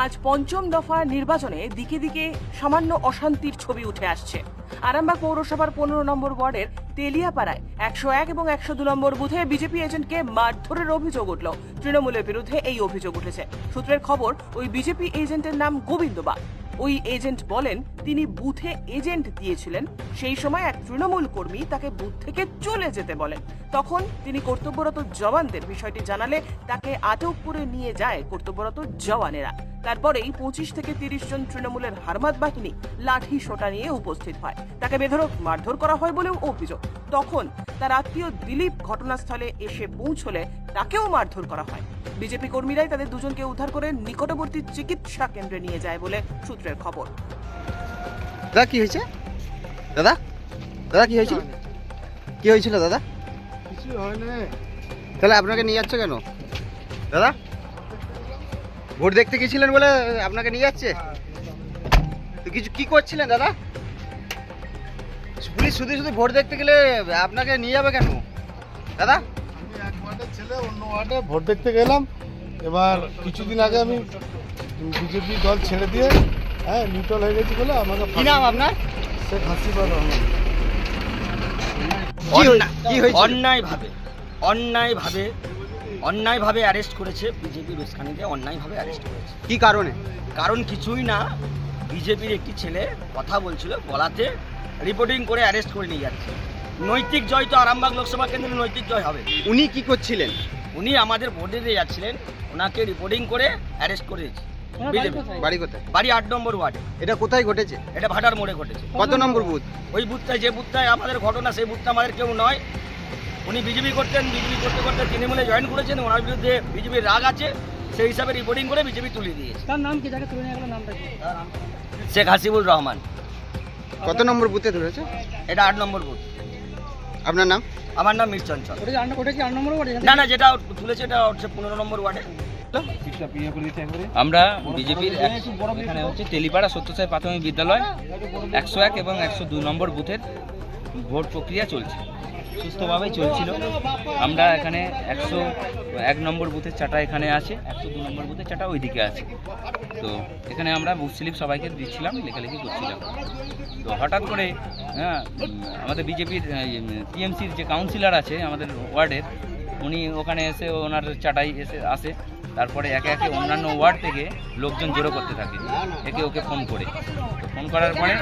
আজ পঞ্চম দফা নির্বাচনে দিকে দিকে সামান্য অশান্তির ছবি উঠে আসছে। আরামবাগ পৌরসভার 15 নম্বর ওয়ার্ডের তেলিয়াপাড়ায় 101 এবং 102 নম্বর বুথে বিজেপি এজেন্টকে মারধরের অভিযোগ উঠল। তৃণমূলের বিরুদ্ধে এই অভিযোগ উঠেছে। সূত্রের খবর, ওই বিজেপি এজেন্টের নাম গোবিন্দ বাগ। ওই এজেন্ট বলেন তিনি বুথে এজেন্ট দিয়েছিলেন। সেই সময় এক তৃণমূল কর্মী তাকে বুথ থেকে চলে যেতে বলেন। তখন তিনি কর্তব্যরত জওয়ানদের বিষয়টি জানালে তাকে আটক করে নিয়ে যায় কর্তব্যরত জওয়ানেরা। তারপরেই 25 থেকে 30 জন তৃণমূলের হারমাত বাহিনী লাঠি সোটা নিয়ে উপস্থিত হয়। তাকে বেধড়ক মারধর করা হয় বলেও অভিযোগ। তখন তার আত্মীয় দিলীপ ঘটনাস্থলে এসে পৌঁছলে তাকেও মারধর করা হয়। বিজেপি কর্মীরাই তাদের দুজনকে উদ্ধার করে নিকটবর্তী চিকিৎসা কেন্দ্রে নিয়ে যায় বলে সূত্রের খবর। দাদা কি হয়েছে? দাদা দাদা কি হয়েছিল? কি হয়েছিল দাদা? কিছু হয় না। তাহলে আপনাকে নিয়ে যাচ্ছে কেন দাদা? ভোট দেখতে গেছিলেন বলে আপনাকে নিয়ে যাচ্ছে? তো কিছু কি করছিলেন দাদা? পুলিশ শুধু শুধু ভোট দেখতে গেলে আপনাকে নিয়ে যাবে কেন দাদা? আমি এক ওয়ার্ডের ছেলে, অন্য ওয়ার্ডে ভোট দেখতে গেলাম। এবার কিছুদিন আগে আমি বিজেপি দল ছেড়ে দিয়ে নিউট্রাল হয়ে গেছি বলে আমাকে কি নাম আপনার? শেখ হাসিনা রহমান। কি হয়েছে? অন্যায়ভাবে অ্যারেস্ট করেছে বিজেপি বেসখানিতে, অন্যায়ভাবে অ্যারেস্ট করেছে। কি কারণে? কারণ কিছুই না, বিজেপির একটি ছেলে কথা বলছিল, গলাতে রিপোর্টিং করে অ্যারেস্ট করে নিয়ে যাচ্ছে। নৈতিক জয় তো আরামবাগ লোকসভা কেন্দ্রে নৈতিক জয় হবে। উনি কি করছিলেন? উনি আমাদের ভোটে দিয়ে যাচ্ছিলেন, ওনাকে রিপোর্টিং করে অ্যারেস্ট করেছে বিজেপি। বাড়ি কোথায়? বাড়ি 8 নম্বর ওয়ার্ডে। এটা কোথায় ঘটেছে? এটা ভাটার মোড়ে ঘটেছে। কত নম্বর বুথ? ওই বুথটায়, যে বুথটায় আমাদের ঘটনা, সেই বুথটা আমাদের কেউ নয়। উনি বিজেপি করতেন, বিজেপি করতে করতে তৃণমূলে জয়েন করেছেন। ওনার বিরুদ্ধে বিজেপির রাগ আছে, সেই হিসাবে রিপোর্টিং করে বিজেপি তুলে দিয়েছে। তার নাম কি? যাকে তুলে নিয়ে গেল নামটা কি? শেখ হাসিবুর রহমান। কত নম্বর বুথে ধরেছে? এটা 8 নম্বর বুথ। আপনার নাম? আমার নাম মির চঞ্চল। ওটা কি 8 নম্বর ওয়ার্ডে? না, যেটা তুলেছে এটা হচ্ছে 15 নম্বর ওয়ার্ডে। আমরা বিজেপির এখানে হচ্ছে তেলিপাড়া সত্যসাই প্রাথমিক বিদ্যালয় 101 এবং 102 নম্বর বুথের ভোট প্রক্রিয়া চলছে, সুস্থভাবেই চলছিল। আমরা এখানে 101 নম্বর বুথের চাটা এখানে আছে, 102 নম্বর বুথের চাটা ওইদিকে আছে। তো এখানে আমরা বুথ স্লিপ সবাইকে দিচ্ছিলাম, লেখালেখি করছিলাম। তো হঠাৎ করে আমাদের বিজেপির টিএমসির যে কাউন্সিলর আছে আমাদের ওয়ার্ডের, উনি ওখানে এসে ওনার চাটাই আসে। তারপরে একে একে অন্যান্য ওয়ার্ড থেকে লোকজন জড়ো করতে থাকে, একে ওকে ফোন করে। তো ফোন করার পরে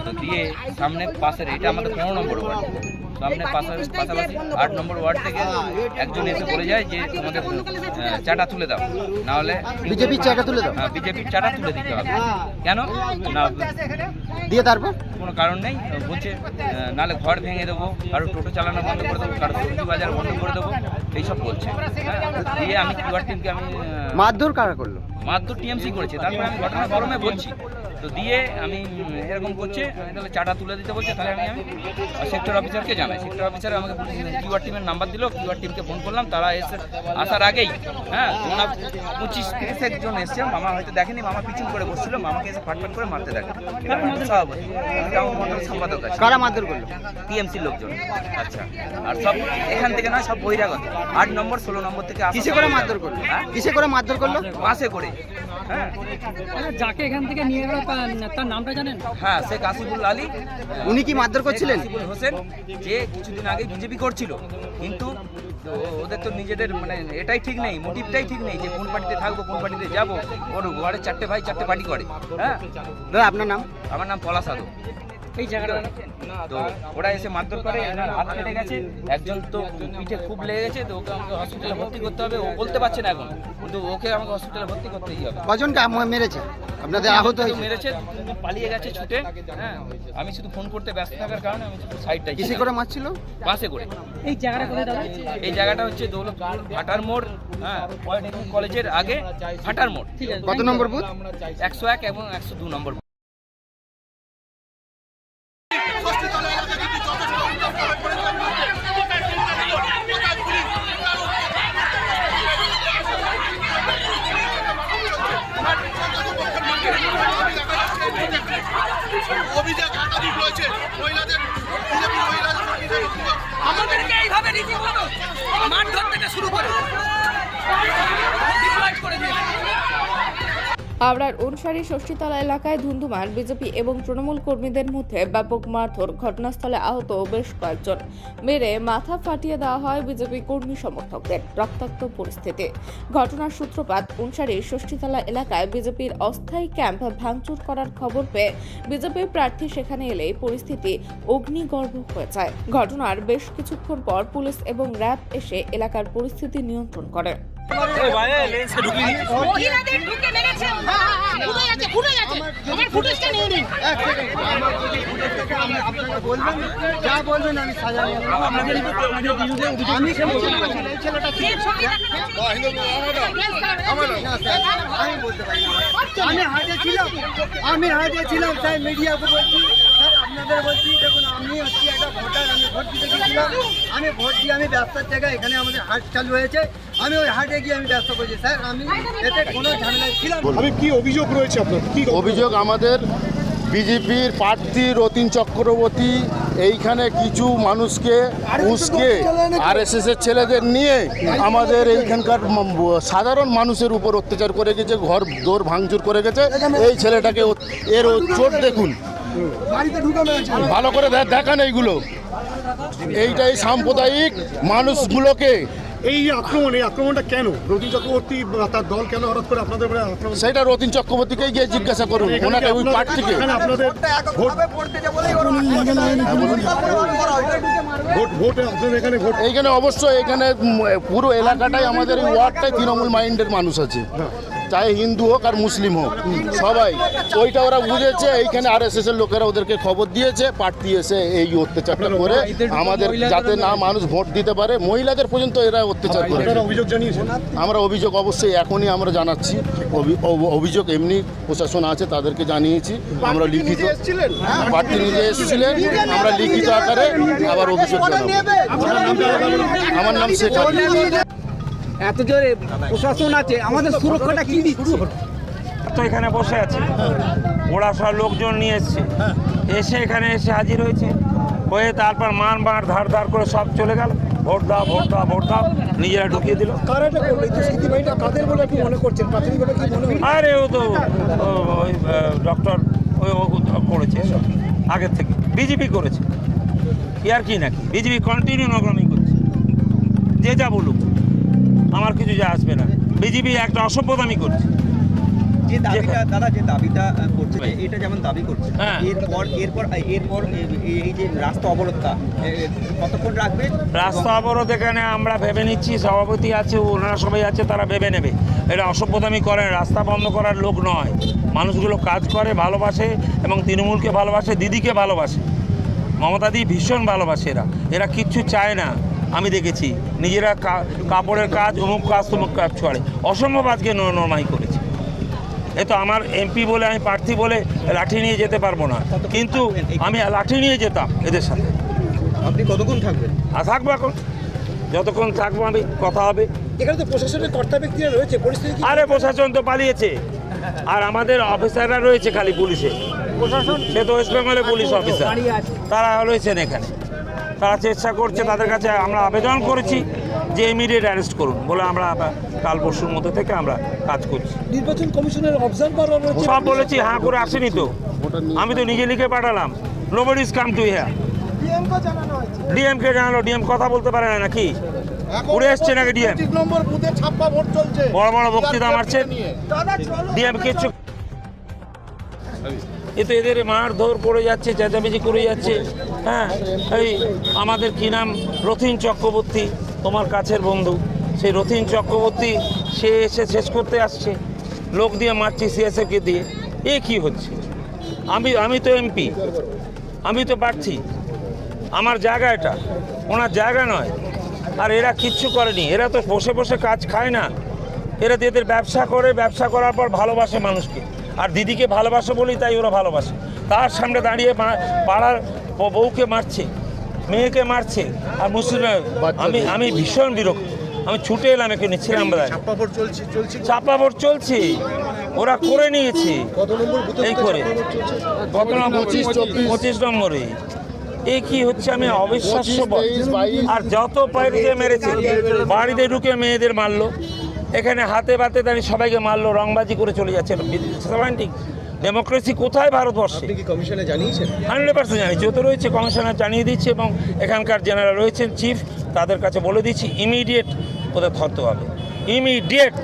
তো দিয়ে সামনে পাশের, এটা আমাদের 15 নম্বর ওয়ার্ড, সামনে পাশাপাশি 8 নম্বর ওয়ার্ড থেকে একজন এসে বলে যায় যে তোমাদের চাটা তুলে দাও, নাহলে বিজেপির চাটা তুলে দাও। হ্যাঁ, বিজেপির চাটা তুলে দিতে হবে। কেন না দিয়ে তারপর কোনো কারণ নেই, বলছে নাহলে ঘর ভেঙে দেবো, কারো টোটো চালানো বন্ধ করে দেবো, কারো সবজি বাজার বন্ধ করে দেবো, এইসব বলছে। দিয়ে আমি কিউআর টিমকে মারধর কারা করলো? মারধর টিএমসি করেছে। তারপরে আমি ঘটনা গরমে বলছি, তো দিয়ে আমি এরকম করছে, তাহলে চাটা তুলে দিতে বলছে। তাহলে আমি সেক্টর অফিসারকে জানাই। সেক্টর অফিসার আমাকে কিউআর টিমের নাম্বার দিল, কিউআর টিমকে ফোন করলাম। তারা এসে আসার আগেই ওনার 25-30 জন এসছে। মামা হয়তো দেখেনি, মামা পিছন করে বসছিল, মামাকে এসে ফাটফাট করে মারতে দেখে। এটা আমার মন্ডল সম্পাদক আছে। কারা মারধর করলো? টিএমসির লোকজন। আচ্ছা, আর সব এখান থেকে নয়, সব বহিরাগত। 8 নম্বর 16 নম্বর থেকে আসা। কিসে করে মারধর করলো? কিসে করে মারধর করলো? বাসে করে। হ্যাঁ, যাকে এখান থেকে নিয়ে গেল তার নামটা জানেন? হ্যাঁ, শেখ হাসিবুল আলী। উনি কি মারধর করছিলেন? হাসিবুল হোসেন, যে কিছুদিন আগে বিজেপি করছিল, কিন্তু ওদের তো নিজেদের মানে এটাই ঠিক নেই, মোটিভটাই ঠিক নেই যে কোন পার্টিতে থাকবো, কোন পার্টিতে যাবো। ওর ঘরে 4টে ভাই 4টে পার্টি করে। হ্যাঁ দাদা আপনার নাম? আমার নাম পলাশ আদো। এই জায়গাটা তো ওরা এসে মারধর করে, এনার হাত কেটে গেছে, একজন তো পিঠে খুব লেগে গেছে। তো ওকে আমাকে হসপিটালে ভর্তি করতে হবে। ও বলতে পারছে না এখন, কিন্তু ওকে আমাকে হসপিটালে ভর্তি করতেই হবে। কজনকে মেরেছে? আপনাদের আহত হয়েছে? মেরেছে, পালিয়ে গেছে ছুটে। হ্যাঁ, আমি শুধু ফোন করতে ব্যস্ত থাকার কারণে আমি শুধু সাইডটাই। কিসে করে মারছিল? বাসে করে। এই জায়গাটা কোথায় দাদা? এই জায়গাটা হচ্ছে দৌলতপুর ভাটার মোড়, পলিটেকনিক কলেজের আগে ভাটার মোড়। ঠিক আছে। কত নম্বর বুথ? 101 এবং 102 নম্বর। অভিযোগ একাধিক রয়েছে মহিলাদের, আমাদেরকে এইভাবে রীতিমতো মারধর থেকে শুরু করে হাওড়ার অনুসারী ষষ্ঠীতলা এলাকায় ধুন্ধুমার বিজেপি এবং তৃণমূল কর্মীদের মধ্যে ব্যাপক মারধর, ঘটনাস্থলে আহত বেশ কয়েকজন, মেরে মাথা ফাটিয়ে দেওয়া হয় বিজেপি কর্মী সমর্থকদের। রক্তাক্ত পরিস্থিতি। ঘটনার সূত্রপাত অনুসারী ষষ্ঠীতলা এলাকায় বিজেপির অস্থায়ী ক্যাম্প ভাঙচুর করার খবর পেয়ে বিজেপির প্রার্থী সেখানে এলেই পরিস্থিতি অগ্নিগর্ভ হয়ে যায়। ঘটনার বেশ কিছুক্ষণ পর পুলিশ এবং র্যাব এসে এলাকার পরিস্থিতি নিয়ন্ত্রণ করে। মহিলাদের ঢুকে মেরেছে, ফুটে গেছে, আমার ফুটেজটা নিয়ে নিন। যা বলবেন আমি সাজা নিয়ে আমি হাটে ছিলাম তাই মিডিয়াকে বলছি, স্যার আপনাদের বলছি, দেখুন আমি হচ্ছি একটা ভোটার, আমি ভোট দিতে গেছিলাম, আমি ভোট দিয়ে আমি ব্যবসার জায়গায় এখানে আমাদের হাট চালু হয়েছে, আমি ওই হাটে গিয়ে আমি ব্যবসা করছি। স্যার আমি এতে কোনো ঝামেলায় ছিলাম। আমি কি অভিযোগ রয়েছে আপনার? কি অভিযোগ? আমাদের বিজেপির প্রার্থী রতিন চক্রবর্তী এইখানে কিছু মানুষকে উস্কে RSS এর ছেলেদের নিয়ে আমাদের এইখানকার সাধারণ মানুষের উপর অত্যাচার করে গেছে, ঘর দোর ভাঙচুর করে গেছে। এই ছেলেটাকে এর চোট দেখুন, ভালো করে দেখান এইগুলো। এইটাই সাম্প্রদায়িক মানুষগুলোকে এই আক্রমণটা কেন? রতিন চক্রবর্তী তার দল কেন হঠাৎ করে আপনাদের উপরে আক্রমণ? সেটা রতিন চক্রবর্তীকে গিয়ে জিজ্ঞাসা করুন, ওনাকে ওই প্রার্থীকে। আপনাদের এইখানে অবশ্যই এখানে পুরো এলাকাটাই আমাদের এই ওয়ার্ডটাই তৃণমূল মাইন্ডের মানুষ আছে, চাই হিন্দু হোক আর মুসলিম হোক, সবাই ওইটা ওরা বুঝেছে। এইখানে RSS এর লোকেরা ওদেরকে খবর দিয়েছে, প্রার্থী এসে এই অত্যাচারটা করে আমাদের যাতে না মানুষ ভোট দিতে পারে, মহিলাদের পর্যন্ত এরা অত্যাচার করে। অভিযোগ জানিয়েছেন? আমরা অভিযোগ অবশ্যই এখনই আমরা জানাচ্ছি। অভিযোগ এমনি প্রশাসন আছে, তাদেরকে জানিয়েছি। আমরা লিখিত, প্রার্থী নিজে এসেছিলেন, আমরা লিখিত আকারে আবার অভিযোগ জানাবো। আমার নাম শেখ আলী। এত জোরে প্রশাসন আছে, আমাদের সুরক্ষাটা কি দিচ্ছে? তো এখানে বসে আছে, ওরা সব লোকজন নিয়ে এসছে, এসে এখানে এসে হাজির হয়েছে, হয়ে তারপর মান ধার করে সব চলে গেল। ভোট দাও, ভোট দাও, ভোট দাও, নিজেরা ঢুকিয়ে দিল। আরে ও তো ওই ডক্টর করেছে সব আগের থেকে, বিজেপি করেছে। আর কি নাকি বিজেপি কন্টিনিউ নগ্রামি করছে, যে যা বলুক আমার কিছু যা আসবে না। বিজেপি একটা অসভ্যতামি করছে। যে দাবিটা করছে, এটা যেমন দাবি করছে, এরপর এই যে রাস্তা অবরোধটা কতক্ষণ রাখবে? রাস্তা অবরোধ এখানে আমরা ভেবে নিচ্ছি, সভাপতি আছে, ওনারা সবাই আছে, তারা ভেবে নেবে। এটা অসভ্যতামি করেন, রাস্তা বন্ধ করার লোক নয়। মানুষগুলো কাজ করে, ভালোবাসে এবং তৃণমূলকে ভালোবাসে, দিদিকে ভালোবাসে, মমতাদি ভীষণ ভালোবাসে। এরা কিচ্ছু চায় না। আমি দেখেছি নিজেরা কাপড়ের কাজ, অমুক কাজ তমুক কাজ ছড়ে, অসম্ভব আজকে নরমাই করেছে। এ তো আমার এমপি বলে, আমি প্রার্থী বলে লাঠি নিয়ে যেতে পারবো না, কিন্তু আমি লাঠি নিয়ে যেতাম এদের সাথে। আপনি কতক্ষণ থাকবেন? থাকবো এখন, যতক্ষণ থাকবো আমি, কথা হবে। এখানে তো প্রশাসনের কর্তা ব্যক্তিরা রয়েছে, পরিস্থিতি। আরে প্রশাসন তো পালিয়েছে, আর আমাদের অফিসাররা রয়েছে খালি পুলিশে। প্রশাসন সে তো ওয়েস্ট বেঙ্গলের পুলিশ অফিসার, তারা রয়েছেন এখানে। তারা চেষ্টা করছে, তাদের কাছে আমরা আবেদন করেছি যে ইমিডিয়েট অ্যারেস্ট করুন বলে। আমরা কাল পরশুর মধ্যে থেকে আমরা কাজ করছি। নির্বাচন কমিশনের অবজারভার সব বলেছি, হ্যাঁ করে আসেনি তো, আমি তো নিজে লিখে পাঠালাম। Nobody is come to here. DMK জানালো, ডিএম কথা বলতে পারে না নাকি? উড়ে এসছে নাকি ডিএম? বড় বড় বক্তৃতা মারছেন ডিএম, কিচ্ছু। এ তো এদের মারধর করে যাচ্ছে, চেঁচামেচি করে যাচ্ছে। হ্যাঁ, এই আমাদের কি নাম, রতিন চক্রবর্তী, তোমার কাছের বন্ধু, সেই রতিন চক্রবর্তী সে এসে শেষ করতে আসছে, লোক দিয়ে মারছি CSFকে দিয়ে। এ কি হচ্ছে? আমি তো এমপি, আমি তো প্রার্থী, আমার জায়গা এটা, ওনার জায়গা নয়। আর এরা কিচ্ছু করেনি, এরা তো বসে বসে কাজ খায় না। এরা এদের ব্যবসা করে, ব্যবসা করার পর ভালোবাসে মানুষকে, আর দিদিকে ভালোবাসে বলেই তাই ওরা ভালোবাসে। তার সামনে দাঁড়িয়ে পাড়ার বউকে মারছে, মেয়েকে মারছে, আর মুসলিম। আমি ভীষণ বিরক্ত, আমি ছুটে এলাম, এখানে ছিলাম। চাপাবোর্ড চলছে, ওরা করে নিয়েছে এই করে। কত নম্বর? 25 নম্বরে। এ কি হচ্ছে? আমি অবিশ্বাস্য। আর যত পাইতে মেরেছে, বাড়িতে ঢুকে মেয়েদের মারলো, এখানে হাতে বাতে দাঁড়িয়ে সবাইকে মারলো, রংবাজি করে চলে যাচ্ছে। ঠিক ডেমোক্রেসি কোথায় ভারতবর্ষে? আপনি কি কমিশনে জানিয়েছেন? 100% জানিয়েছি, ও তো রয়েছে, কমিশনার জানিয়ে দিচ্ছে এবং এখানকার জেনারেল রয়েছেন চিফ, তাদের কাছে বলে দিচ্ছি ইমিডিয়েট ওদের ধরতে হবে, ইমিডিয়েট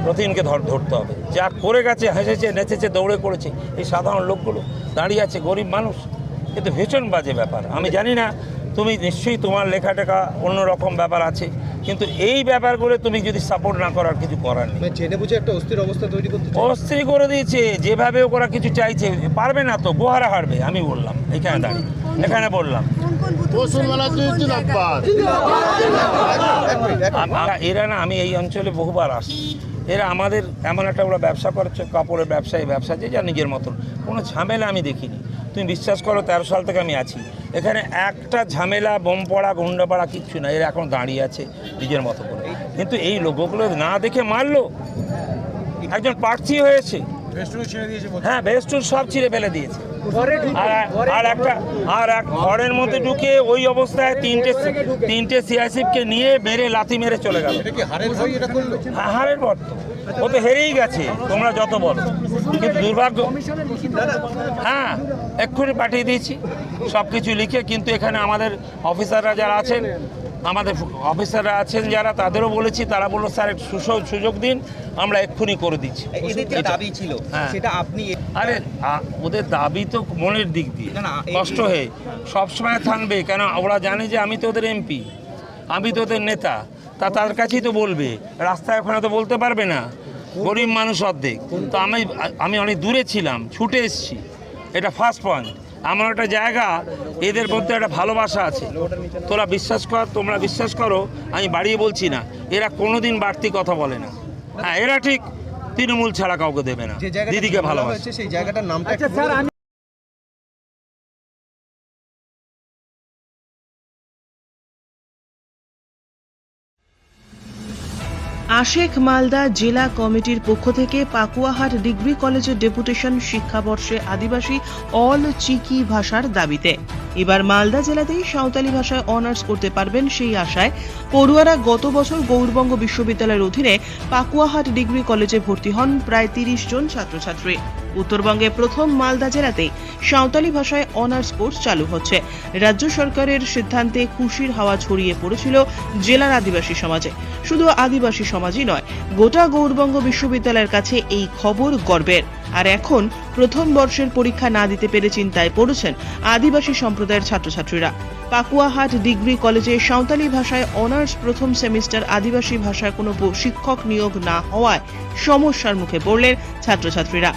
রতিনকে ধরতে হবে। যা করে গেছে, হেসেছে, নেচেছে, দৌড়ে করেছে, এই সাধারণ লোকগুলো দাঁড়িয়ে আছে, গরিব মানুষ, এ তো ভীষণ বাজে ব্যাপার। আমি জানি না, তুমি নিশ্চয়ই তোমার লেখা টেখা অন্যরকম ব্যাপার আছে, কিন্তু এই ব্যাপারগুলো তুমি যদি সাপোর্ট না করার কিছু করার নেই। জেনে বুঝে একটা অস্থির অবস্থা তৈরি করতে অস্থির করে দিয়েছে, যেভাবে ওরা কিছু চাইছে, পারবে না তো, গোহারা হারবে। আমি বললাম এখানে দাঁড়িয়ে, এখানে বললাম এরা না, আমি এই অঞ্চলে বহুবার আসি, এরা আমাদের এমন একটা ওরা ব্যবসা করছে, কাপড়ের ব্যবসায়ী ব্যবসা, যে যা নিজের মতন, কোনো ঝামেলা আমি দেখিনি। তুমি বিশ্বাস করো, 13 সাল থেকে আমি আছি এখানে, একটা ঝামেলা, বোম পড়া, গুন্ডা পড়া কিচ্ছু না। এরা এখন দাঁড়িয়ে আছে নিজের মতো করে, কিন্তু এই লোকগুলো না দেখে মারলো। একজন প্রার্থী হয়েছে, হ্যাঁ, বেস্টুন সব ছিঁড়ে ফেলে দিয়েছে, আর এক ঘরের মধ্যে ঢুকে ওই অবস্থায় তিনটে সিআইএসএফকে নিয়ে মেরে লাথি মেরে চলে গেল। হারের পর তো ও তো হেরেই গেছে, তোমরা যত বলো, কিন্তু দুর্ভাগ্য। হ্যাঁ, এক্ষুনি পাঠিয়ে দিয়েছি সব কিছু লিখে, কিন্তু এখানে আমাদের অফিসাররা যারা আছেন, যারা, তাদেরও বলেছি, তারা বললো স্যার একটু সুযোগ দিন, আমরা এক্ষুনি করে দিচ্ছি। দাবি ছিল সেটা আপনি, আরে ওদের দাবি তো মনের দিক দিয়ে কষ্ট হয়ে সবসময় থাকবে, কেন ওরা জানে যে আমি তো ওদের এমপি, আমি তো ওদের নেতা, তাদের কাছেই তো বলবে, রাস্তায় ওখানে তো বলতে পারবে না, গরিব মানুষ অর্ধেক। তো আমি অনেক দূরে ছিলাম, ছুটে এসেছি, এটা ফার্স্ট পয়েন্ট। আমার একটা জায়গা, এদের মধ্যে একটা ভালোবাসা আছে, তোমরা বিশ্বাস করো, আমি বাড়িয়ে বলছি না, এরা কোনোদিন বাড়তি কথা বলে না। হ্যাঁ, এরা ঠিক তৃণমূল ছাড়া কাউকে দেবে না, দিদিকে ভালোবাসে। সেই জায়গাটার নামটা আশেক মালদা জেলা কমিটির পক্ষ থেকে পাকুয়াহাট ডিগ্রি কলেজের ডেপুটেশন শিক্ষাবর্ষে আদিবাসী অল চিকি ভাষার দাবিতে। এবার মালদা জেলাতেই সাঁওতালি ভাষায় অনার্স করতে পারবেন সেই আশায় পড়ুয়ারা গত বছর গৌড়বঙ্গ বিশ্ববিদ্যালয়ের অধীনে পাকুয়াহাট ডিগ্রি কলেজে ভর্তি হন প্রায় 30 জন ছাত্রছাত্রী। উত্তরবঙ্গে প্রথম মালদা জেলাতেই সাঁওতালি ভাষায় অনার্স কোর্স চালু হচ্ছে। রাজ্য সরকারের সিদ্ধান্তে খুশির হাওয়া ছড়িয়ে পড়েছিল জেলার আদিবাসী সমাজে। শুধু আদিবাসী সমাজই নয়, গোটা গৌড়বঙ্গ বিশ্ববিদ্যালয়ের কাছে এই খবর গর্বের। আর এখন প্রথম বর্ষের পরীক্ষা না দিতে পেরে চিন্তায় পড়েছেন আদিবাসী সম্প্রদায়ের ছাত্রছাত্রীরা। পাকুয়াহাট ডিগ্রি কলেজে সাঁওতালি ভাষায় অনার্স প্রথম সেমিস্টার আদিবাসী ভাষায় কোনো শিক্ষক নিয়োগ না হওয়ায় সমস্যার মুখে পড়লেন ছাত্রছাত্রীরা।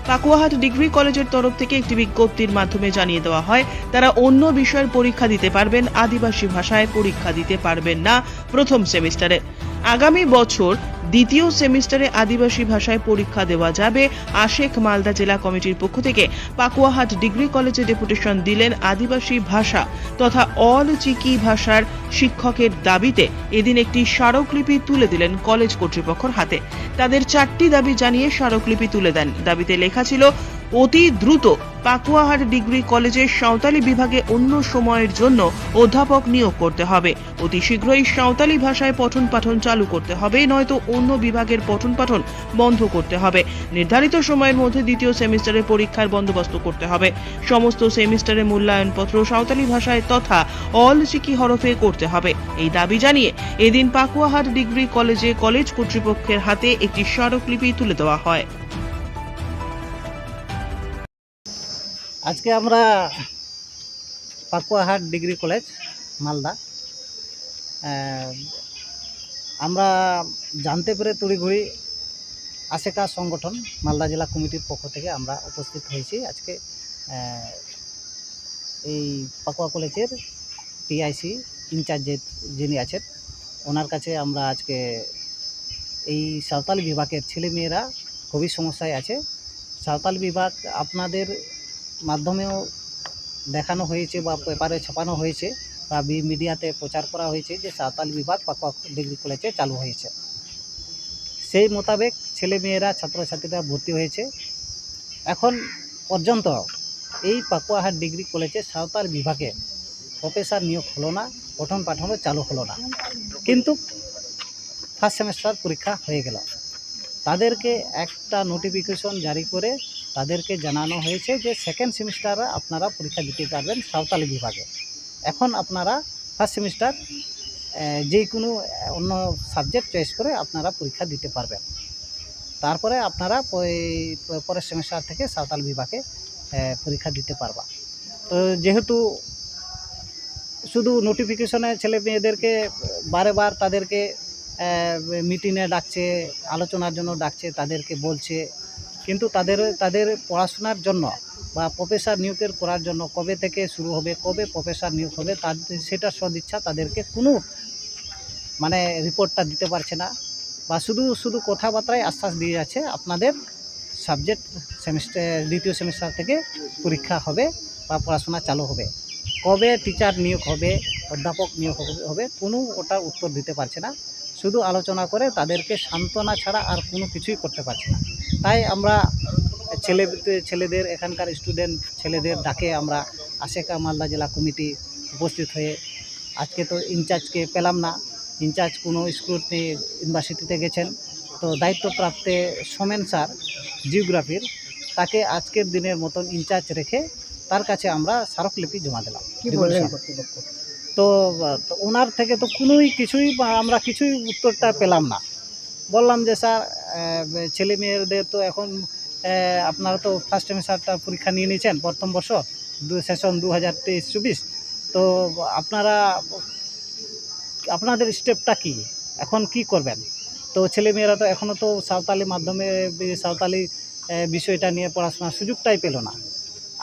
পাকুয়াহাট ডিগ্রি কলেজের তরফ থেকে একটি বিজ্ঞপ্তির মাধ্যমে জানিয়ে দেওয়া হয়, তারা অন্য বিষয়ের পরীক্ষা দিতে পারবেন, আদিবাসী ভাষায় পরীক্ষা দিতে পারবেন না প্রথম সেমিস্টারে। আগামী বছর দ্বিতীয় সেমিস্টারে আদিবাসী ভাষায় পরীক্ষা দেওয়া যাবে। আশেক মালদা জেলা কমিটির পক্ষ থেকে পাকুয়াহাট ডিগ্রি কলেজে ডেপুটেশন দিলেন আদিবাসী ভাষা তথা অল চিকি ভাষার শিক্ষকের দাবিতে। এদিন একটি স্মারকলিপি তুলে দিলেন কলেজ কর্তৃপক্ষের হাতে। তাদের 4টি দাবি জানিয়ে স্মারকলিপি তুলে দেন। দাবিতে লেখা ছিল, অতি দ্রুত পাকুয়াহাট ডিগ্রি কলেজের সাঁওতালি বিভাগে অন্য সময়ের জন্য অধ্যাপক নিয়োগ করতে হবে। অতি শীঘ্রই সাঁওতালি ভাষায় পঠন পাঠন চালু করতে হবে, নয়তো অন্য বিভাগের পঠন পাঠন বন্ধ করতে হবে। নির্ধারিত সময়ের মধ্যে দ্বিতীয় সেমিস্টারের পরীক্ষার বন্দোবস্ত করতে হবে। সমস্ত সেমিস্টারের মূল্যায়নপত্র সাঁওতালি ভাষায় তথা অল চিকি হরফে করতে হবে। এই দাবি জানিয়ে এদিন পাকুয়াহাট ডিগ্রি কলেজে কলেজ কর্তৃপক্ষের হাতে একটি স্মারকলিপি তুলে দেওয়া হয়। আজকে আমরা পাকুয়াহাট ডিগ্রি কলেজ মালদা আমরা জানতে পেরে তড়িঘড়ি আশেকা সংগঠন মালদা জেলা কমিটির পক্ষ থেকে আমরা উপস্থিত হয়েছি। আজকে এই পাকুয়া কলেজের টিআইসি ইনচার্জ যিনি আছেন ওনার কাছে আমরা আজকে এই সাঁওতালি বিভাগের ছেলেমেয়েরা খুবই সমস্যায় আছে। সাঁওতালি বিভাগ আপনাদের মাধ্যমেও দেখানো হয়েছে বা পেপারে ছাপানো হয়েছে বা মিডিয়াতে প্রচার করা হয়েছে যে সাঁওতালি বিভাগ পাকুয়া ডিগ্রি কলেজে চালু হয়েছে। সেই মোতাবেক ছেলেমেয়েরা ছাত্রছাত্রীরা ভর্তি হয়েছে। এখন পর্যন্ত এই পাকুয়াহাট ডিগ্রি কলেজে সাঁওতাল বিভাগে প্রফেসর নিয়োগ হলো না, পঠন পাঠনও চালু হলো না। কিন্তু ফার্স্ট সেমিস্টার পরীক্ষা হয়ে গেল, তাদেরকে একটা নোটিফিকেশন জারি করে তাদেরকে জানানো হয়েছে যে সেকেন্ড সেমিস্টারে আপনারা পরীক্ষা দিতে পারবেন সাঁওতালি বিভাগে। এখন আপনারা ফার্স্ট সেমিস্টার যে কোনো অন্য সাবজেক্ট চয়েস করে আপনারা পরীক্ষা দিতে পারবেন। তারপরে আপনারা পরের সেমিস্টার থেকে সাঁওতাল বিভাগে পরীক্ষা দিতে পারবা। তো যেহেতু শুধু নোটিফিকেশনে ছেলে মেয়েদেরকে বারে তাদেরকে মিটিংয়ে ডাকছে, আলোচনার জন্য ডাকছে, তাদেরকে বলছে, কিন্তু তাদের পড়াশোনার জন্য বা প্রফেসর নিয়োগের করার জন্য কবে থেকে শুরু হবে, কবে প্রফেসর নিয়োগ হবে, সেটা সদিচ্ছা তাদেরকে কোনো মানে রিপোর্টটা দিতে পারছে না, বা শুধু কথাবার্তায় আশ্বাস দিয়ে যাচ্ছে আপনাদের সাবজেক্ট সেমিস্টার দ্বিতীয় সেমিস্টার থেকে পরীক্ষা হবে বা পড়াশোনা চালু হবে। কবে টিচার নিয়োগ হবে, অধ্যাপক নিয়োগ হবে, কোনো ওটার উত্তর দিতে পারছে না। শুধু আলোচনা করে তাদেরকে সান্ত্বনা ছাড়া আর কোনো কিছুই করতে পারছে না। তাই আমরা ছেলেদের এখানকার স্টুডেন্ট ছেলেদের ডাকে আমরা আশেকা মালদা জেলা কমিটি উপস্থিত হয়ে, আজকে তো ইনচার্জকে পেলাম না, ইনচার্জ কোনো স্কুল ইউনিভার্সিটিতে গেছেন, তো দায়িত্বপ্রাপ্ত সোমেন স্যার জিওগ্রাফির, তাকে আজকের দিনের মতন ইনচার্জ রেখে তার কাছে আমরা স্মারকলিপি জমা দিলাম। তো ওনার থেকে তো কিছুই আমরা কিছুই উত্তরটা পেলাম না। বললাম যে স্যার ছেলে মেয়েদের তো এখন আপনারা তো ফার্স্ট সেমিস্টারটা পরীক্ষা নিয়ে নিয়েছেন প্রথম বর্ষ সেশন 2023-24, তো আপনাদের স্টেপটা কি, এখন কি করবেন? তো ছেলেমেয়েরা তো এখনও তো সাঁওতালি মাধ্যমে সাঁওতালি বিষয়টা নিয়ে পড়াশোনার সুযোগটাই পেল না।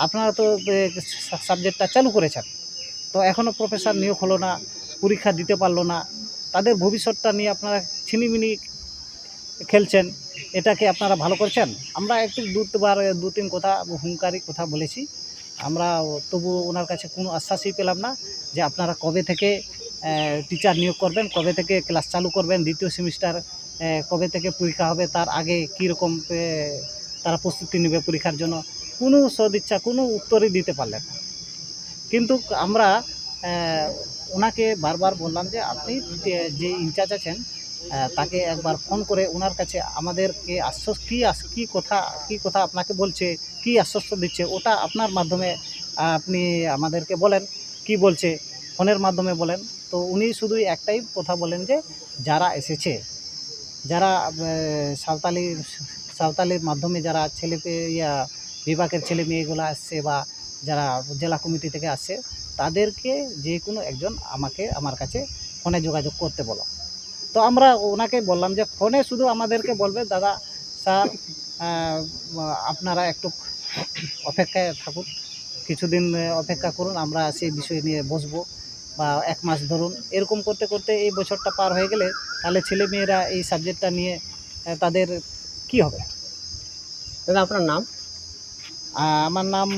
আপনারা তো সাবজেক্টটা চালু করেছেন, তো এখনও প্রফেসর নিয়োগ হলো না, পরীক্ষা দিতে পারলো না, তাদের ভবিষ্যৎটা নিয়ে আপনারা ছিনিমিনি খেলছেন, এটাকে আপনারা ভালো করছেন? আমরা একটু দু তিন কথা হুঙ্কারি কথা বলেছি আমরা, তবু ওনার কাছে কোনো আশ্বাসই পেলাম না যে আপনারা কবে থেকে টিচার নিয়োগ করবেন, কবে থেকে ক্লাস চালু করবেন, দ্বিতীয় সেমিস্টার কবে থেকে পরীক্ষা হবে, তার আগে কীরকম তারা প্রস্তুতি নেবে পরীক্ষার জন্য, কোনো সদিচ্ছা কোনো উত্তরই দিতে পারলেন না। কিন্তু আমরা ওনাকে বারবার বললাম যে আপনি যে ইনচার্জ আছেন তাকে একবার ফোন করে ওনার কাছে আমাদেরকে কী কথা আপনাকে বলছে, কী আশ্বস্ত দিচ্ছে, ওটা আপনার মাধ্যমে আপনি আমাদেরকে বলেন, কি বলছে ফোনের মাধ্যমে বলেন। তো উনি শুধুই একটাই কথা বলেন যে যারা এসেছে, যারা সাঁওতালির মাধ্যমে যারা বিভাগের ছেলে মেয়েগুলো আসছে বা যারা জেলা কমিটি থেকে আসছে, তাদেরকে যে কোনো একজন আমার কাছে ফোনে যোগাযোগ করতে বলো। তো আমরা ওনাকে বললাম যে ফোনে শুধু আমাদেরকে বলবে দাদা স্যার আপনারা একটু অপেক্ষায় থাকুন, কিছুদিন অপেক্ষা করুন, আমরা সেই বিষয় নিয়ে বসবো, বা 1 মাস ধরুন। এরকম করতে করতে এই বছরটা পার হয়ে গেলে তাহলে ছেলেমেয়েরা এই সাবজেক্টটা নিয়ে তাদের কি হবে? দাদা আপনার নাম? আমার নাম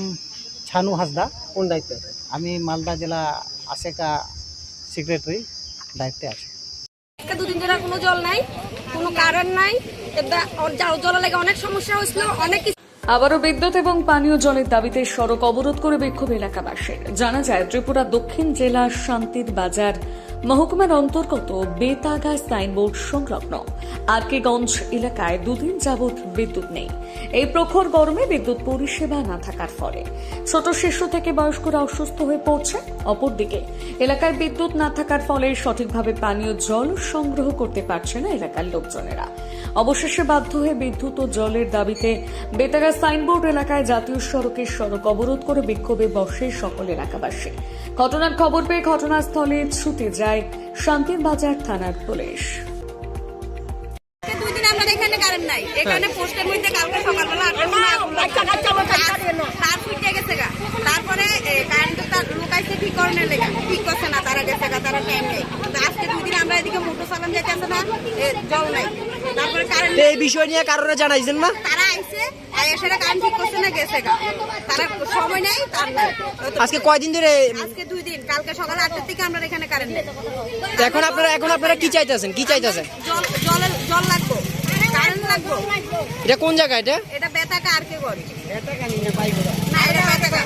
ছানু হাসদা। কোন দায়িত্বে? আমি মালদা জেলা আশেকা সেক্রেটারি দায়িত্বে আছি। দুদিন ধরে কোনো জল নাই, কোনো কারেন্ট নাই, জলের লাগে অনেক সমস্যা হয়েছিল, অনেক। আবারও বিদ্যুৎ এবং পানীয় জলের দাবিতে সড়ক অবরোধ করে বিক্ষোভ এলাকাবাসীর। জানা যায় ত্রিপুরা দক্ষিণ জেলার শান্তির বাজার মহকুমার অন্তর্গত বেতাগা সাইনবোর্ড সংলগ্ন আরকেগঞ্জ এলাকায় 2 দিন যাবৎ বিদ্যুৎ নেই। এই প্রখর গরমে বিদ্যুৎ পরিষেবা না থাকার ফলে ছোট শিশু থেকে বয়স্করা অসুস্থ হয়ে পড়ছে। অপরদিকে এলাকায় বিদ্যুৎ না থাকার ফলে সঠিকভাবে পানীয় জল সংগ্রহ করতে পারছে না এলাকার লোকজনেরা। অবশেষে বাধ্য হয়ে বিদ্যুৎ ও জলের দাবিতে বেতাগা সাইনবোর্ড এলাকায় জাতীয় সড়কের সড়ক অবরোধ করে বিক্ষোভে বসে সকল এলাকাবাসী। ঘটনার খবর পেয়ে ঘটনাস্থলে ছুটে যায় শান্তির বাজার থানার পুলিশ। 2 দিন আমরা এখানে কারেন্ট নাই, এখানে পোস্টের মধ্যে কালকে সকালবেলা তার ফুটে গেছে গা, তারপরে কারেন্টটা লুকাইছে ঠিক করনে লেগা, ঠিক করছে না, তারা গেছে গা, তারা টাইম নেই। আজকে 2 দিন আমরা এদিকে মোটর চালান যেতেছে না, জল নাই, তারপরে কারেন্ট। এই বিষয় নিয়ে কারণে জানাইছেন না? তারা আইছে সেটা কারেন্ট ঠিক করছে না, গেছে গা, তারা সময় নেই, তার নাই। আজকে কয়দিন ধরে? আজকে 2 দিন, কালকে সকাল 8টার থেকে আমরা এখানে কারেন্ট নেই। এখন আপনারা কি চাইতেছেন? জল লাগবে, কারেন্ট লাগবে। এটা কোন জায়গা? এটা বেতাগা আরকেগঞ্জ। না, এটা বেতাগা।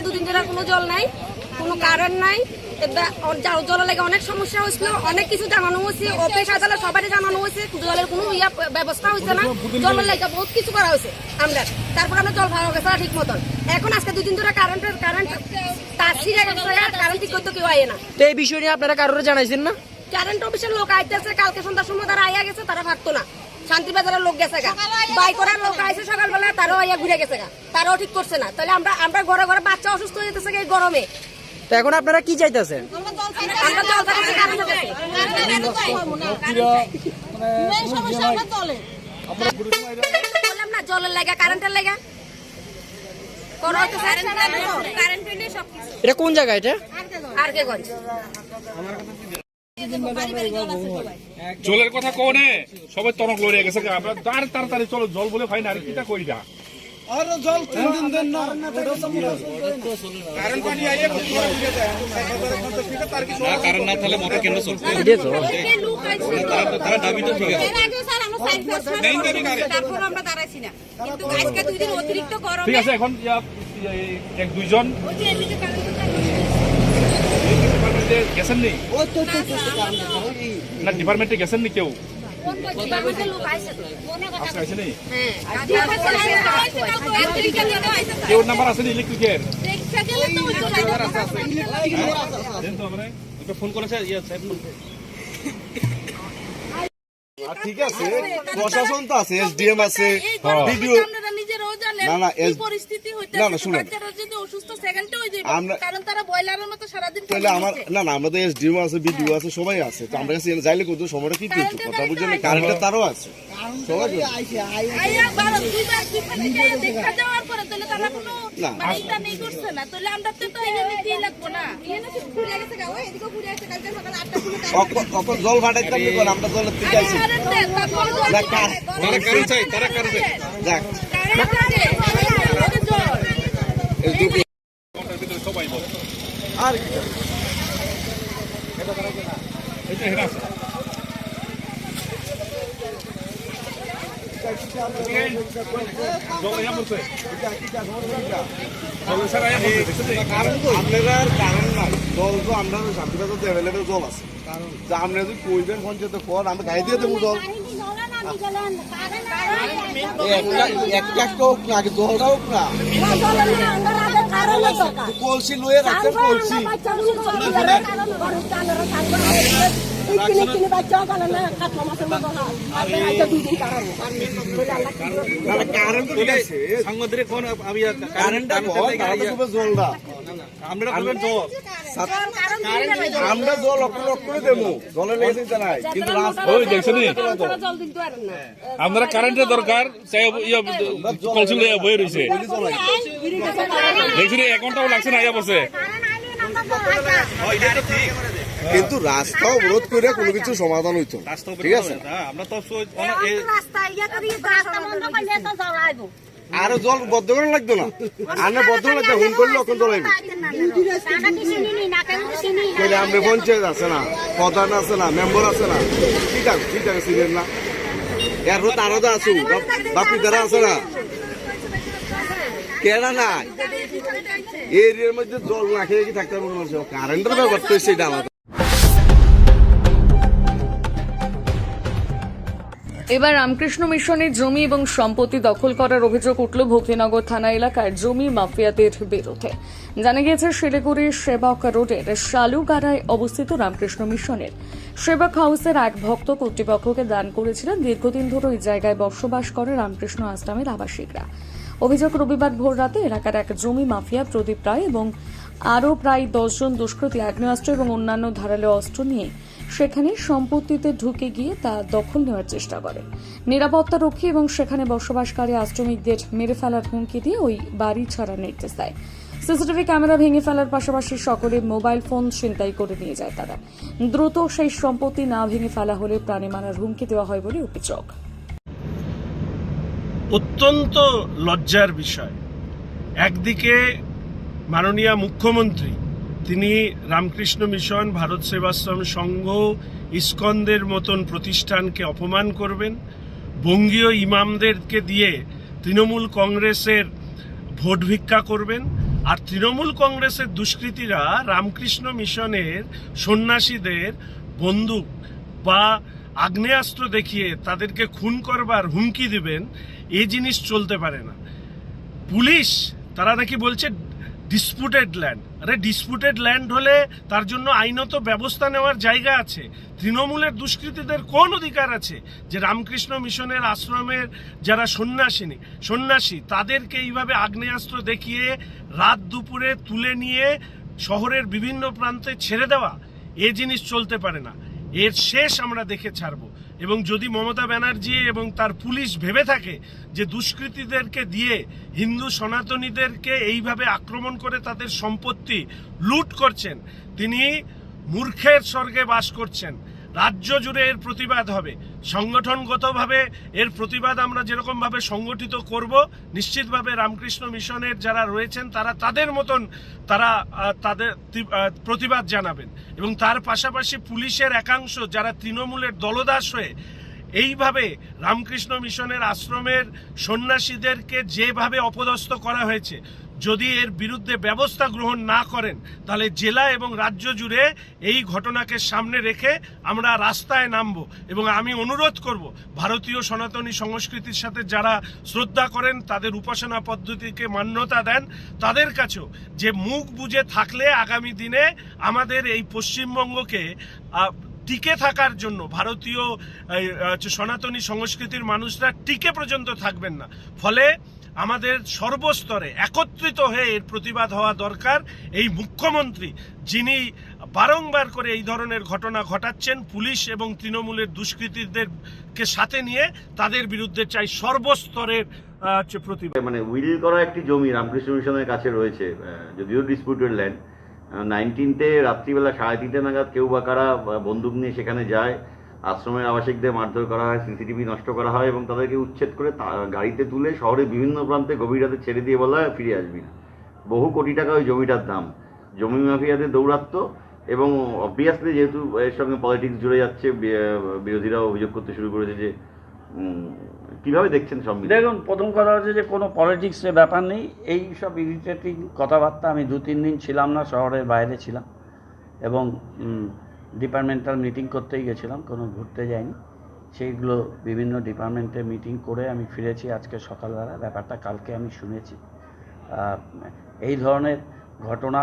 2 দিন ধরে কোনো জল নাই, কোনো কারণ নাই। জলের লাগে অনেক সমস্যা হয়েছিল, অনেক কিছু জানানো হয়েছে, অফিস আদালত সবারই জানানো হয়েছে, জলের কোনো ব্যবস্থা হয়েছে না। জলের লাগে বহুত কিছু করা হয়েছে আমরা, তারপর আমরা জল পাওয়া গেছে ঠিক মতন। এখন আজকে 2 দিন ধরে কারেন্ট তার ছিঁড়ে গেছে, কারেন্ট ঠিক করতে কেউ আয় না। তো এই বিষয় নিয়ে আপনারা কারোর জানাইছেন না? কারেন্ট অফিসের লোক আইতেছে, কালকে সন্ধ্যার সময় তারা আইয়া গেছে, তারা ভাবতো না। শান্তিবাজারের লোক গেছে গা, বাই করার লোক আইসে সকালবেলা, তারাও আইয়া ঘুরে গেছে গা, তারাও ঠিক করছে না। তাহলে আমরা ঘরে ঘরে বাচ্চা অসুস্থ হয়ে যেতেছে এই গরমে। তো এখন আপনারা কি চাইতেছেন? আমরা জল পাচ্ছি কারেন্ট অফিসে। বললাম না জলের লাগা, কারেন্টের লাগা করা হইতেছে। কারেন্ট পেলে সবকিছু। এটা কোন জায়গা? এটা আরকেগঞ্জ। জলের কথা কোনে সবাই তরক লড়িয়ে গেছে, আমরা তাড়াতাড়ি চলো জল বলে ভাই না, আর কিটা কই না আর জল 3 দিন দেন না, কারেন্ট পানি আইয়ে কত করে দিয়ে দেয় না, কারেন্ট না থাকলে মোটর কেন চলবে? তারা দাবি তো ঠিক আছে, নেই দাবি করে, তারপর আমরা দাঁড়াইছি না, কিন্তু আজকে 2 দিন অতিরিক্ত গরম। ঠিক আছে, এখন 1-2 জন গেছেন নেই না, ডিপার্টমেন্টে গেছেন নি কেউ? কেউ নাম্বার আছে নি ইলেকট্রিকের? ফোন করেছে ঠিক আছে, প্রশাসন তো আছে, এসডিএম আছে, ভিডিও না না না না শুনুন, তাহলে আমার না না আমাদের এসডিএম আছে, ভিডিও আছে, সবাই আছে। তো আমরা কাছে যাইলে কত সময়টা কি করছো কথা বুঝছেন, কারেন্টটা তারও আছে সবাই কখন জল ফাটাইতে আমরা জলের থেকে আইছি যাক আর আপনারা কারণ নাই, জল তো আমরা শান্তিবাজার অ্যাভেলেবেল জল আছে, আমরা যদি কইবেন পঞ্চায়েতের পর আমরা গাই দিয়ে দেবো জল। একটা হোক না, আগে জলটা হোক না, কলসি লয়ে রাখছেন, কলসি আমরা জল করে দেবো, জলের লেগে নাই, কিন্তু আপনারা কারেন্টের দরকার কলসি বয়ে রয়েছে, দেখছি 1 ঘন্টাও লাগছে না, বসে কিন্তু রাস্তা অবরোধ করে কোনো কিছু সমাধান হইতো, ঠিক আছে? আরো জল বদ্ধ করে লাগতো না, আনে বদ্ধ লাগতো, হুন করলে এখন জল আইবে। আমরা পঞ্চায়েত আছে না, প্রধান আছে না, মেম্বার আছে না, ঠিক আছে সিলেন না, এর তারা তো আছো, বাপি তারা আছে না, কেনা নাই এরিয়ার মধ্যে জল না খেয়ে কি থাকতে পারবো? কারেন্টের ব্যাপার তো সেটা আলাদা। এবার রামকৃষ্ণ মিশনের জমি এবং সম্পত্তি দখল করার অভিযোগ উঠল ভক্তিনগর থানা এলাকার জমি মাফিয়াদের বিরুদ্ধে। জানা গিয়েছে শিলিগুড়ির সেবক রোডের শালুগাড়ায় অবস্থিত রামকৃষ্ণ মিশনের সেবক হাউসের এক ভক্ত কর্তৃপক্ষকে দান করেছিলেন। দীর্ঘদিন ধরে ওই জায়গায় বসবাস করে রামকৃষ্ণ আশ্রমের আবাসিকরা। অভিযোগ, রবিবার ভোর রাতে এলাকার এক জমি মাফিয়া প্রদীপ রায় এবং আরও প্রায় 10 জন দুষ্কৃতী আগ্নেয়াস্ত্র এবং অন্যান্য ধারালো অস্ত্র নিয়ে সেখানে সম্পত্তিতে ঢুকে গিয়ে তা দখল নেওয়ার চেষ্টা করে। নিরাপত্তা রক্ষী এবং সেখানে বসবাসকারী আশ্রমিকদের মেরে ফেলার হুমকি দিয়ে ওই বাড়ি ছাড়ার নির্দেশ দেয়। সিসিটিভি ক্যামেরা ভেঙে ফেলার পাশাপাশি সকলের মোবাইল ফোন ছিনতাই করে নিয়ে যায় তারা। দ্রুত সেই সম্পত্তি না ভেঙে ফেলা হলে প্রাণে মারার হুমকি দেওয়া হয় বলে অভিযোগ। অত্যন্ত লজ্জার বিষয়, একদিকে মাননীয় মুখ্যমন্ত্রী তিনি রামকৃষ্ণ মিশন, ভারত সেবাশ্রম সংঘ, ইসকনদের মতন প্রতিষ্ঠানকে অপমান করবেন, বঙ্গীয় ইমামদেরকে দিয়ে তৃণমূল কংগ্রেসের ভোট ভিক্ষা করবেন, আর তৃণমূল কংগ্রেসের দুষ্কৃতীরা রামকৃষ্ণ মিশনের সন্ন্যাসীদের বন্দুক বা আগ্নেয়াস্ত্র দেখিয়ে তাদেরকে খুন করবার হুমকি দিবেন, এই জিনিস চলতে পারে না। পুলিশ তারা নাকি বলছে ডিসপুটেড ল্যান্ড। আরে ডিসপুটেড ল্যান্ড হলে তার জন্য আইনত ব্যবস্থা নেওয়ার জায়গা আছে। তৃণমূলের দুষ্কৃতীদের কোন অধিকার আছে যে রামকৃষ্ণ মিশনের আশ্রমের যারা সন্ন্যাসী তাদেরকে এইভাবে আগ্নেয়াস্ত্র দেখিয়ে রাত দুপুরে তুলে নিয়ে শহরের বিভিন্ন প্রান্তে ছেড়ে দেওয়া? এ জিনিস চলতে পারে না। এর শেষ আমরা দেখে ছাড়ব। এবং যদি মমতা ব্যানার্জি এবং তার পুলিশ ভেবে থাকে যে দুষ্কৃতীদেরকে দিয়ে হিন্দু সনাতনীদেরকে এইভাবে আক্রমণ করে তাদের সম্পত্তি লুট করছেন, তিনি মূর্খের স্বর্গে বাস করছেন। রাজ্য জুড়ে এর প্রতিবাদ হবে, সংগঠনগতভাবে এর প্রতিবাদ আমরা যেরকমভাবে সংগঠিত করব, নিশ্চিতভাবে রামকৃষ্ণ মিশনের যারা রয়েছেন তারা তাদের মতন তাদের প্রতিবাদ জানাবেন। এবং তার পাশাপাশি পুলিশের একাংশ যারা তৃণমূলের দলদাস হয়ে এইভাবে রামকৃষ্ণ মিশনের আশ্রমের সন্ন্যাসীদেরকে যেভাবে অপদস্থ করা হয়েছে, যদি এর বিরুদ্ধে ব্যবস্থা গ্রহণ না করেন তাহলে জেলা এবং রাজ্য জুড়ে এই ঘটনাকে সামনে রেখে আমরা রাস্তায় নামব। এবং আমি অনুরোধ করব ভারতীয় সনাতনী সংস্কৃতির সাথে যারা শ্রদ্ধা করেন, তাদের উপাসনা পদ্ধতিকে মান্যতা দেন, তাদের কাছেও যে মুখ বুজে থাকলে আগামী দিনে আমাদের এই পশ্চিমবঙ্গকে টিকে থাকার জন্য ভারতীয় সনাতনী সংস্কৃতির মানুষরা টিকে পর্যন্ত থাকবেন না। ফলে আমাদের সর্বস্তরে একত্রিত হয়ে এর প্রতিবাদ হওয়া দরকার। এই মুখ্যমন্ত্রী যিনি বারংবার করে এই ধরনের ঘটনা ঘটাচ্ছেন, পুলিশ এবং তৃণমূলের দুষ্কৃতীদেরকে সাথে নিয়ে তাদের বিরুদ্ধে চাই সর্বস্তরের প্রতিবাদ। মানে উইল করা একটি জমি রামকৃষ্ণ মিশনের কাছে রয়েছে, যদিও ডিসপিউটেড ল্যান্ড। 19-তে রাত্রিবেলা 3:30 নাগাদ কেউ বা কারা বন্দুক নিয়ে সেখানে যায়, আশ্রমের আবাসিকদের মারধর করা হয়, সিসিটিভি নষ্ট করা হয় এবং তাদেরকে উচ্ছেদ করে গাড়িতে তুলে শহরের বিভিন্ন প্রান্তে গভীর রাতে ছেড়ে দিয়ে বলা হয় ফিরে আসবি না। বহু কোটি টাকা ওই জমিটার দাম। জমি মাফিয়াদের দৌরাত্ম্য এবং অবভিয়াসলি যেহেতু এর সঙ্গে পলিটিক্স জুড়ে যাচ্ছে, বিরোধীরাও অভিযোগ করতে শুরু করেছে যে কীভাবে দেখছেন সব? দেখুন, প্রথম কথা হচ্ছে যে কোনো পলিটিক্সের ব্যাপার নেই। এই সব ইরিটেটিং কথাবার্তা, আমি 2-3 দিন ছিলাম না, শহরের বাইরে ছিলাম এবং ডিপার্টমেন্টাল মিটিং করতেই গেছিলাম, কোনো ঘুরতে যাইনি। সেইগুলো বিভিন্ন ডিপার্টমেন্টে মিটিং করে আমি ফিরেছি আজকে সকালবেলা। ব্যাপারটা কালকে আমি শুনেছি। এই ধরনের ঘটনা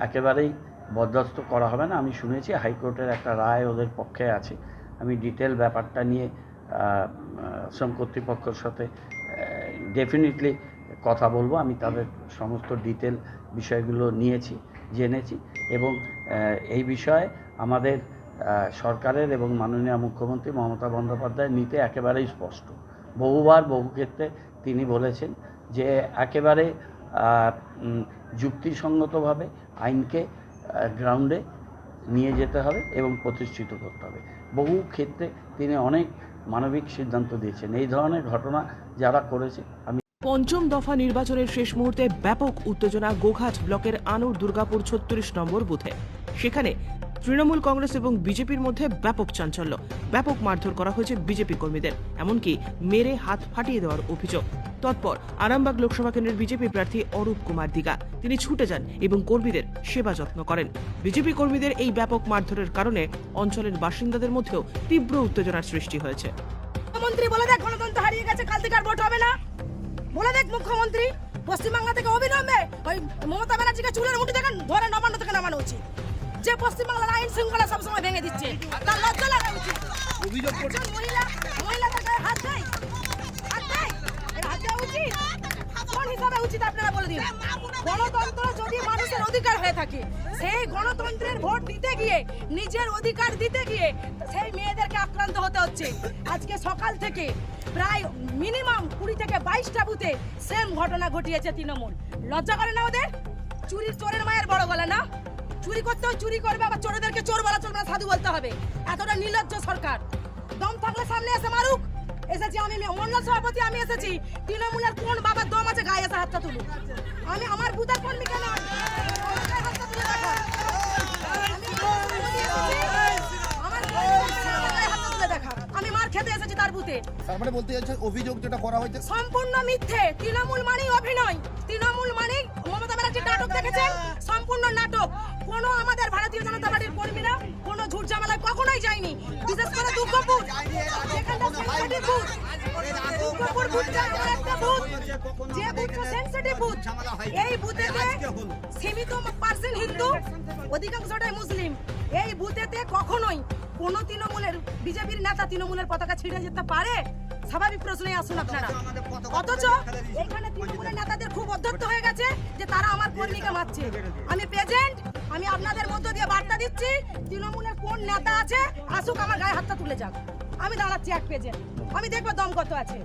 একেবারেই বরদাস্ত করা হবে না। আমি শুনেছি হাইকোর্টের একটা রায় ওদের পক্ষে আছে। আমি ডিটেল ব্যাপারটা নিয়ে আশ্রম কর্তৃপক্ষের সাথে ডেফিনেটলি কথা বলবো। আমি তাদের সমস্ত ডিটেল বিষয়গুলো নিয়েছি, জেনেছি এবং এই বিষয়ে আমাদের সরকারের এবং মাননীয় মুখ্যমন্ত্রী মমতা বন্দ্যোপাধ্যায় নীতি একেবারেই স্পষ্ট। বহুবার বহু ক্ষেত্রে তিনি বলেছেন যে একেবারে যুক্তিসঙ্গতভাবে আইনকে গ্রাউন্ডে নিয়ে যেতে হবে এবং প্রতিষ্ঠিত করতে হবে। বহু ক্ষেত্রে তিনি অনেক মানবিক সিদ্ধান্ত দিয়েছেন। এই ধরনের ঘটনা যারা করেছে, আমি পঞ্চম দফা নির্বাচনের শেষ মুহূর্তে ব্যাপক উত্তেজনা গোঘাট ব্লকের আনুর দুর্গাপুর 36 নম্বর বুথে। সেখানে তৃণমূল কংগ্রেস এবং বিজেপির মধ্যে ব্যাপক চাঞ্চল্য। ব্যাপক মারধর করা হয়েছে বিজেপি কর্মীদের, এমনকি মেরে হাত ফাটিয়ে দেওয়ার অভিযোগ। তৎপর আরামবাগ লোকসভা কেন্দ্রের বিজেপি প্রার্থী অরূপ কুমার দিঘা তিনি ছুটে যান এবং কর্মীদের সেবা যত্ন করেন। বিজেপি কর্মীদের এই ব্যাপক মারধরের কারণে অঞ্চলের বাসিন্দাদের মধ্যেও তীব্র উত্তেজনার সৃষ্টি হয়েছে। মুখ্যমন্ত্রী বলে দেখ, গণতন্ত্র হারিয়ে গেছে, কাল থেকে আর ভোট হবে না। বলে দেখ মুখ্যমন্ত্রী, পশ্চিমবাংলা থেকে অবিলম্বে ওই মমতা ব্যানার্জিকে চুলের মুঠি থেকে ধরে নবান্ন থেকে নামানো উচিত। যে পশ্চিমবাংলার আইন শৃঙ্খলা সবসময় ভেঙে দিচ্ছে, তার লজ্জা লাগা উচিত। অভিযোগ করছেন মহিলাদের গায়ে হাত দেয়, হাত দেওয়া উচিত। কোন হিসাবে উচিত আপনারা বলে দিন। গণতন্ত্র যদি মানুষের অধিকার হয়ে থাকে, সেই গণতন্ত্রের ভোট দিতে গিয়ে, নিজের অধিকার দিতে গিয়ে সেই মেয়েদেরকে আক্রান্ত হতে হচ্ছে। আজকে সকাল থেকে প্রায় মিনিমাম 20 থেকে 22টা বুথে সেম ঘটনা ঘটিয়েছে তৃণমূল। লজ্জা করে না ওদের? চোরের মায়ের বড় গলা না? চুরি করতে চুরি করবে, আবার চোরেদেরকে চোর বলা চলবে না, সাধু বলতে হবে। এতটা নির্লজ্জ সরকার। দম থাকলে সামনে এসে মারুক। এসেছি আমি মন্ডল সভাপতি, আমি এসেছি। তৃণমূলের কোন বাবার দম আছে গায়ে এসে হাতটা তুলুক। আমি আমার বুথের কর্মী কেন হাতটা তুলে দেখা, আমি মার খেতে এসেছি তার বুথে। বুথে। তার মানে বলতে যাচ্ছে অভিযোগ যেটা করা হয়েছে সম্পূর্ণ মিথ্যে। তৃণমূল মানেই অভিনয়, তৃণমূল মানেই মমতা ব্যানার্জির নাটক দেখেছেন, সম্পূর্ণ নাটক। কোনো আমাদের ভারতীয় জনতা পার্টির কর্মীরা কোনো ঝুট ঝামেলায় কখনোই যায়নি, বিশেষ করে দুর্গাপুর যেখানটা সেন্সিটিভ বুথ। দুর্গাপুর বুথটা এমন একটা বুথ যে বুথটা সেন্সিটিভ বুথ। এই বুথেতে সীমিত পার্সেন্ট হিন্দু, অধিকাংশটাই মুসলিম। এই বুথেতে কখনোই কোন তৃণমূলের বিজেপির নেতা তৃণমূলের পতাকা ছিঁড়ে যেতে পারে? স্বাভাবিক প্রশ্নই আসুন আপনারা। অথচ এখানে তৃণমূলের নেতাদের খুব অধ্যত্ত হয়ে গেছে যে তারা আমার কর্মীকে মারছে। আমি প্রেজেন্ট, আমি আপনাদের মধ্য দিয়ে বার্তা দিচ্ছি, তৃণমূলের কোন নেতা আছে আসুক, আমার গায়ে হাতটা তুলে যাক। আমি দাঁড়াচ্ছি এক পেজে, আমি দেখবো দম কত আছে।